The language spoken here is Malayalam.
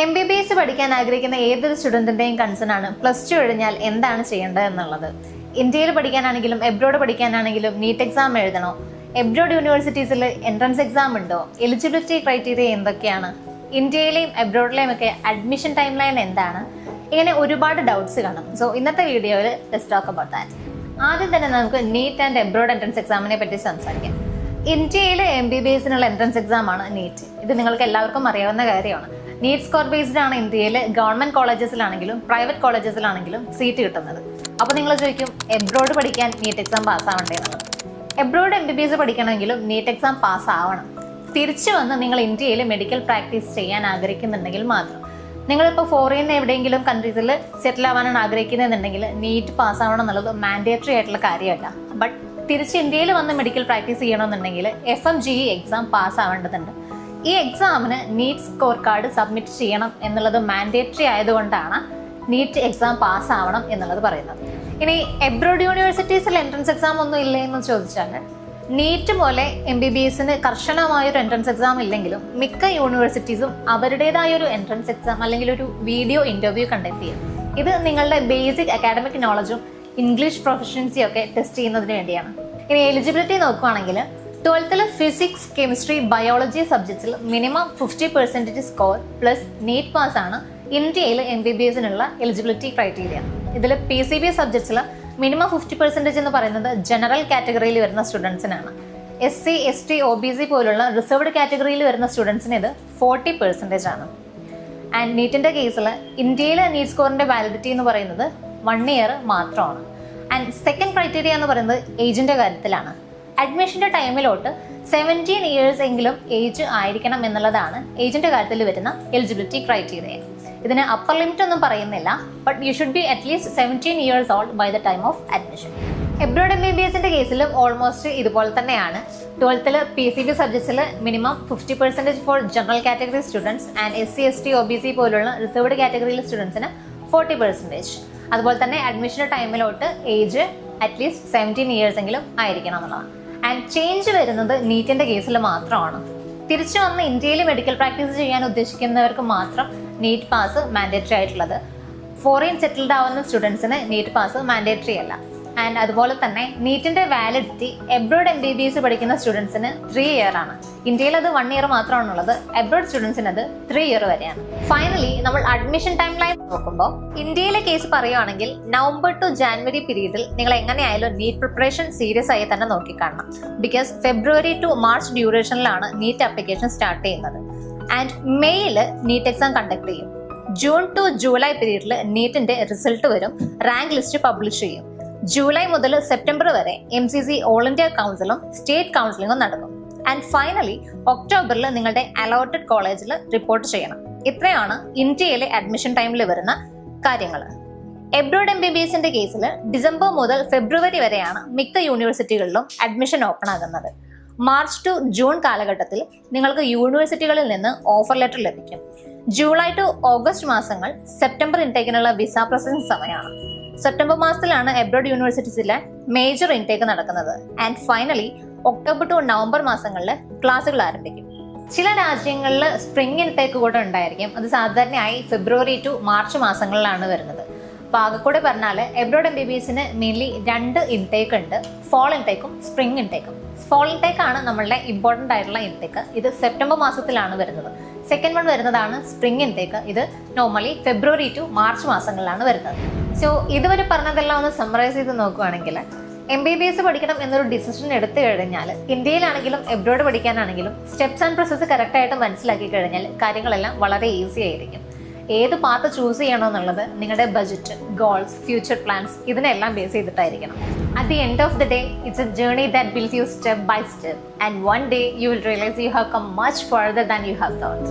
MBBS പഠിക്കാൻ ആഗ്രഹിക്കുന്ന ഏതൊരു സ്റ്റുഡൻറ്റിൻ്റെയും കൺസേൺ ആണ് +2 കഴിഞ്ഞാൽ എന്താണ് ചെയ്യേണ്ടത് എന്നുള്ളത്. ഇന്ത്യയിൽ പഠിക്കാനാണെങ്കിലും എബ്രോഡ് പഠിക്കാനാണെങ്കിലും നീറ്റ് എക്സാം എഴുതണോ, എബ്രോഡ് യൂണിവേഴ്സിറ്റീസിൽ എൻട്രൻസ് എക്സാം ഉണ്ടോ, എലിജിബിലിറ്റി ക്രൈറ്റീരിയ എന്തൊക്കെയാണ്, ഇന്ത്യയിലെയും എബ്രോഡിലെയും ഒക്കെ അഡ്മിഷൻ ടൈം ലൈൻ എന്താണ്, ഇങ്ങനെ ഒരുപാട് ഡൗട്ട്സ് കാണും. സോ ഇന്നത്തെ വീഡിയോയിൽ ലെറ്റ്സ് ടോക്ക് അബൌട്ട് ദാറ്റ്. ആദ്യം തന്നെ നമുക്ക് നീറ്റ് ആൻഡ് എബ്രോഡ് എൻട്രൻസ് എക്സാമിനെ പറ്റി സംസാരിക്കാം. ഇന്ത്യയിലെ MBBSനുള്ള എൻട്രൻസ് എക്സാം ആണ് നീറ്റ്. ഇത് നിങ്ങൾക്ക് എല്ലാവർക്കും അറിയാവുന്ന കാര്യമാണ്. നീറ്റ് സ്കോർ ബേസ്ഡ് ആണ് ഇന്ത്യയിൽ ഗവൺമെന്റ് കോളേജസിലാണെങ്കിലും പ്രൈവറ്റ് കോളേജസിലാണെങ്കിലും സീറ്റ് കിട്ടുന്നത്. അപ്പോൾ നിങ്ങൾ ചോദിക്കും എബ്രോഡ് പഠിക്കാൻ നീറ്റ് എക്സാം പാസ്സാവണ്ടേ എന്നുള്ളത്. എബ്രോഡ് MBBS പഠിക്കണമെങ്കിലും നീറ്റ് എക്സാം പാസ്സാവണം. തിരിച്ചു വന്ന് നിങ്ങൾ ഇന്ത്യയിൽ മെഡിക്കൽ പ്രാക്ടീസ് ചെയ്യാൻ ആഗ്രഹിക്കുന്നുണ്ടെങ്കിൽ മാത്രം. നിങ്ങളിപ്പോൾ ഫോറിൻ എവിടെയെങ്കിലും കൺട്രീസിൽ സെറ്റിൽ ആവാനാണ് ആഗ്രഹിക്കുന്നതെന്നുണ്ടെങ്കിൽ നീറ്റ് പാസ്സാവണം എന്നുള്ളത് മാൻഡേറ്ററി ആയിട്ടുള്ള കാര്യമല്ല. ബട്ട് തിരിച്ച് ഇന്ത്യയിൽ വന്ന് മെഡിക്കൽ പ്രാക്ടീസ് ചെയ്യണമെന്നുണ്ടെങ്കിൽ FMGE എക്സാം പാസ്സാവേണ്ടതുണ്ട്. ഈ എക്സാമിന് നീറ്റ് സ്കോർ കാർഡ് സബ്മിറ്റ് ചെയ്യണം എന്നുള്ളത് മാൻഡേറ്ററി ആയതുകൊണ്ടാണ് നീറ്റ് എക്സാം പാസ്സാവണം എന്നുള്ളത് പറയുന്നത്. ഇനി എബ്രോഡ് യൂണിവേഴ്സിറ്റീസിൽ എൻട്രൻസ് എക്സാം ഒന്നും ഇല്ലേ എന്ന് ചോദിച്ചാൽ, നീറ്റ് പോലെ MBBSന് കർശനമായൊരു എൻട്രൻസ് എക്സാം ഇല്ലെങ്കിലും മിക്ക യൂണിവേഴ്സിറ്റീസും അവരുടേതായ ഒരു എൻട്രൻസ് എക്സാം അല്ലെങ്കിൽ ഒരു വീഡിയോ ഇന്റർവ്യൂ കണ്ടക്ട് ചെയ്യും. ഇത് നിങ്ങളുടെ ബേസിക് അക്കാഡമിക് നോളജും ഇംഗ്ലീഷ് പ്രൊഫഷൻസിയും ഒക്കെ ടെസ്റ്റ് ചെയ്യുന്നതിന് വേണ്ടിയാണ്. ഇനി എലിജിബിലിറ്റി നോക്കുകയാണെങ്കിൽ 12th ഫിസിക്സ്, കെമിസ്ട്രി, ബയോളജി സബ്ജക്ട്സിൽ minimum 50% score plus NEET pass ആണ് ഇന്ത്യയിൽ MBBSനുള്ള എലിജിബിലിറ്റി ക്രൈറ്റീരിയ. ഇതിൽ PCB സബ്ജക്ട്സിൽ മിനിമം 50% എന്ന് പറയുന്നത് ജനറൽ കാറ്റഗറിയിൽ വരുന്ന സ്റ്റുഡൻസിനാണ്. SC, ST, OBC പോലുള്ള റിസർവ്ഡ് കാറ്റഗറിയിൽ വരുന്ന സ്റ്റുഡൻസിന് ഇത് 40% ആണ്. ആൻഡ് നീറ്റിന്റെ കേസിൽ ഇന്ത്യയിലെ നീറ്റ് സ്കോറിന്റെ വാലിഡിറ്റി എന്ന് പറയുന്നത് 1 ഇയർ മാത്രമാണ്. ആൻഡ് സെക്കൻഡ് ക്രൈറ്റീരിയ എന്ന് പറയുന്നത് ഏജിന്റെ കാര്യത്തിലാണ്. അഡ്മിഷന്റെ ടൈമിലോട്ട് 17 ഇയേഴ്സ് എങ്കിലും ഏജ് ആയിരിക്കണം എന്നുള്ളതാണ് ഏജിന്റെ കാര്യത്തിൽ വരുന്ന എലിജിബിലിറ്റി ക്രൈറ്റീരിയ. ഇതിന് അപ്പർ ലിമിറ്റ് ഒന്നും പറയുന്നില്ല, but you should be at least 17 years old by the time of admission. Abroad MBBSന്റെ കേസിലും ഓൾമോസ്റ്റ് ഇതുപോലെ തന്നെയാണ്. 12th PCB സബ്ജക്ട്സിൽ minimum 50% for general category students and SC, ST, OBC പോലുള്ള റിസർവ്ഡ് കാറ്റഗറിയിലെ സ്റ്റുഡൻസിന് 40%. അതുപോലെ തന്നെ അഡ്മിഷന്റെ ടൈമിലോട്ട് ഏജ് അറ്റ്ലീസ്റ്റ് 17 ഇയേഴ്സ് എങ്കിലും ആയിരിക്കണം എന്നുള്ളതാണ്. ആൻഡ് ചേഞ്ച് വരുന്നത് നീറ്റിന്റെ കേസിൽ മാത്രമാണ്. തിരിച്ചു വന്ന് ഇന്ത്യയിൽ മെഡിക്കൽ പ്രാക്ടീസ് ചെയ്യാൻ ഉദ്ദേശിക്കുന്നവർക്ക് മാത്രം നീറ്റ് പാസ് മാൻഡേറ്ററി ആയിട്ടുള്ളത്. ഫോറിൻ സെറ്റിൽഡ് ആവുന്ന സ്റ്റുഡൻസിന് നീറ്റ് പാസ് മാൻഡേറ്ററി അല്ല. ആൻഡ് അതുപോലെ തന്നെ നീറ്റിന്റെ വാലിഡിറ്റി എബ്രോഡ് MBBS പഠിക്കുന്ന സ്റ്റുഡൻസിന് 3 ഇയർ ആണ്. ഇന്ത്യയിൽ അത് 1 ഇയർ മാത്രമാണുള്ളത്. എബ്രോഡ് സ്റ്റുഡൻസിന് അത് 3 ഇയർ വരെയാണ്. ഫൈനലി നമ്മൾ അഡ്മിഷൻ ടൈം ലൈൻ നോക്കുമ്പോൾ ഇന്ത്യയിലെ കേസ് പറയുകയാണെങ്കിൽ നവംബർ ടു ജാനുവരി പീരീഡിൽ നിങ്ങൾ എങ്ങനെയായാലും നീറ്റ് പ്രിപ്പറേഷൻ സീരിയസ് ആയി തന്നെ നോക്കിക്കാണണം. ബിക്കോസ് ഫെബ്രുവരി ടു മാർച്ച് ഡ്യൂറേഷനിലാണ് നീറ്റ് ആപ്ലിക്കേഷൻ സ്റ്റാർട്ട് ചെയ്യുന്നത്. ആൻഡ് മെയ്യിൽ നീറ്റ് എക്സാം കണ്ടക്ട് ചെയ്യും. ജൂൺ ടു ജൂലൈ പീരീഡിൽ നീറ്റിന്റെ റിസൾട്ട് വരും, റാങ്ക് ലിസ്റ്റ് പബ്ലിഷ് ചെയ്യും. ജൂലൈ മുതൽ സെപ്റ്റംബർ വരെ MCC ഓൾ ഇന്ത്യ കൗൺസിലും സ്റ്റേറ്റ് കൗൺസിലിംഗും നടക്കും. ആൻഡ് ഫൈനലി ഒക്ടോബറിൽ നിങ്ങളുടെ അലോട്ടഡ് കോളേജിൽ റിപ്പോർട്ട് ചെയ്യണം. ഇത്രയാണ് ഇന്ത്യയിലെ അഡ്മിഷൻ ടൈമിൽ വരുന്ന കാര്യങ്ങൾ. എബ്രോഡ് MBBSന്റെ കേസിൽ ഡിസംബർ മുതൽ ഫെബ്രുവരി വരെയാണ് മിക്ക യൂണിവേഴ്സിറ്റികളിലും അഡ്മിഷൻ ഓപ്പൺ ആകുന്നത്. മാർച്ച് ടു ജൂൺ കാലഘട്ടത്തിൽ നിങ്ങൾക്ക് യൂണിവേഴ്സിറ്റികളിൽ നിന്ന് ഓഫർ ലെറ്റർ ലഭിക്കും. ജൂലൈ ടു ഓഗസ്റ്റ് മാസങ്ങൾ സെപ്റ്റംബർ ഇൻടേക്കിനുള്ള വിസ പ്രോസസിംഗ് സമയമാണ്. സെപ്റ്റംബർ മാസത്തിലാണ് എബ്രോഡ് യൂണിവേഴ്സിറ്റീസിലെ മേജർ ഇൻടേക്ക് നടക്കുന്നത്. And finally October to November മാസങ്ങളിൽ ക്ലാസ്സുകൾ ആരംഭിക്കും. ചില രാജ്യങ്ങളിൽ സ്പ്രിംഗ് ഇൻടേക്ക് കൂടെ ഉണ്ടായിരിക്കും. അത് സാധാരണയായി ഫെബ്രുവരി ടു മാർച്ച് മാസങ്ങളിലാണ് വരുന്നത്. അപ്പോൾ ആകെക്കൂടെ പറഞ്ഞാൽ എബ്രോഡ് MBBSന് മെയിൻലി 2 ഇൻടേക്ക് ഉണ്ട്, ഫോൾ ഇൻടേക്കും സ്പ്രിംഗ് ഇൻടേക്കും. ഫോൾ ഇൻടേക്ക് ആണ് നമ്മളുടെ ഇമ്പോർട്ടൻ്റ് ആയിട്ടുള്ള ഇൻടേക്ക്. ഇത് സെപ്റ്റംബർ മാസത്തിലാണ് വരുന്നത്. സെക്കൻഡ് വൺ വരുന്നതാണ് സ്പ്രിംഗ് ഇൻടേക്ക്. ഇത് നോർമലി ഫെബ്രുവരി ടു മാർച്ച് മാസങ്ങളിലാണ് വരുന്നത്. സോ ഇതുവരെ പറഞ്ഞതെല്ലാം ഒന്ന് സമ്മറൈസ് ചെയ്ത് നോക്കുകയാണെങ്കിൽ MBBS പഠിക്കണം എന്നൊരു ഡിസിഷൻ എടുത്തു കഴിഞ്ഞാൽ ഇന്ത്യയിലാണെങ്കിലും എബ്രോഡ് പഠിക്കാനാണെങ്കിലും സ്റ്റെപ്സ് ആൻഡ് പ്രോസസ്സ് കറക്റ്റായിട്ട് മനസ്സിലാക്കി കഴിഞ്ഞാൽ കാര്യങ്ങളെല്ലാം വളരെ ഈസി ആയിരിക്കും. ഏത് പാത്ത് ചൂസ് ചെയ്യണമെന്നുള്ളത് നിങ്ങളുടെ ബജറ്റ്, ഗോൾസ്, ഫ്യൂച്ചർ പ്ലാൻസ് ഇതിനെല്ലാം base ചെയ്തിട്ടായിരിക്കണം. At the end of the day, it's a journey that builds you step by step, and one day you will realize you have come much further than you have thought.